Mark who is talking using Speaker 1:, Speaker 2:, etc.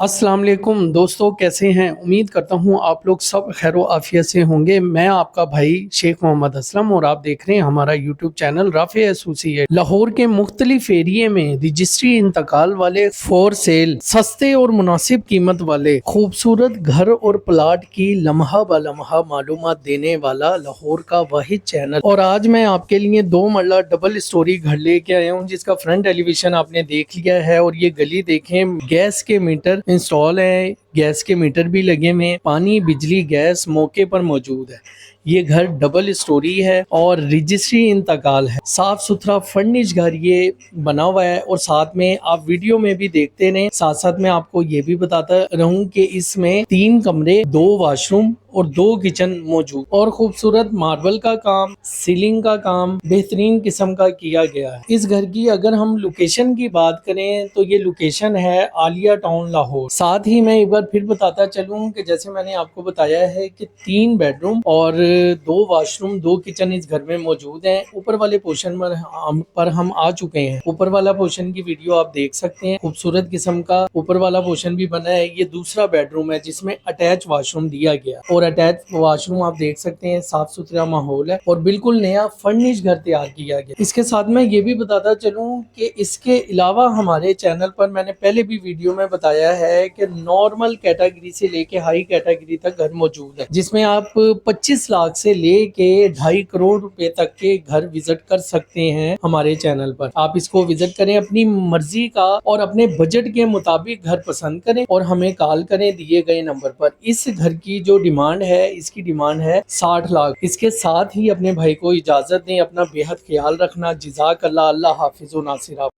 Speaker 1: अस्सलाम वालेकुम दोस्तों, कैसे हैं? उम्मीद करता हूँ आप लोग सब खैर आफियत से होंगे। मैं आपका भाई शेख मोहम्मद असलम और आप देख रहे हैं हमारा YouTube channel Rafe associate. Lahore के मुख्तलिफ एरिए में रजिस्ट्री इंतकाल वाले फॉर सेल सस्ते और मुनासिब कीमत वाले खूबसूरत घर और प्लाट की लम्हा ब लम्हा मालूमात देने वाला लाहौर का वाहिद चैनल। और आज मैं आपके लिए 2 मरला डबल स्टोरी घर लेके आया हूँ, जिसका फ्रंट एलिवेशन आपने देख लिया है। और ये गली देखें, गैस के मीटर इंस्टॉल है, गैस के मीटर भी लगे हुए हैं, पानी बिजली गैस मौके पर मौजूद है। ये घर डबल स्टोरी है और रजिस्ट्री इंतकाल है। साफ सुथरा फर्निश घर ये बना हुआ है। और साथ में आप वीडियो में भी देखते रहें, साथ साथ में आपको ये भी बताता रहूं कि इसमें 3 कमरे, 2 वॉशरूम और 2 किचन मौजूद और खूबसूरत मार्बल का काम, सीलिंग का काम बेहतरीन किस्म का किया गया है। इस घर की अगर हम लोकेशन की बात करें तो ये लोकेशन है आलिया टाउन लाहौर। साथ ही मैं एक बार फिर बताता चलूं कि जैसे मैंने आपको बताया है कि 3 बेडरूम और 2 वॉशरूम, 2 किचन इस घर में मौजूद हैं। ऊपर वाले पोर्शन पर हम आ चुके हैं। ऊपर वाला पोर्शन की वीडियो आप देख सकते हैं। खूबसूरत किस्म का ऊपर वाला पोर्शन भी बना है। ये दूसरा बेडरूम है जिसमें अटैच वॉशरूम दिया गया और अटैच वॉशरूम आप देख सकते हैं। साफ सुथरा माहौल है और बिल्कुल नया फर्निश घर तैयार किया गया। इसके साथ मैं ये भी बताता चलूं कि इसके अलावा हमारे चैनल पर मैंने पहले भी वीडियो में बताया है कि नॉर्मल कैटेगरी से लेके हाई कैटेगरी तक घर मौजूद है, जिसमें आप 25 लाख से लेके 2.5 करोड़ रुपए तक के घर विजिट कर सकते हैं हमारे चैनल पर। आप इसको विजिट करें, अपनी मर्जी का और अपने बजट के मुताबिक घर पसंद करें और हमें कॉल करें दिए गए नंबर पर। इस घर की जो डिमांड है, इसकी डिमांड है 60 लाख। इसके साथ ही अपने भाई को इजाजत दें, अपना बेहद ख्याल रखना। जज़ाकल्लाह। अल्लाह हाफिज़ व नासिर।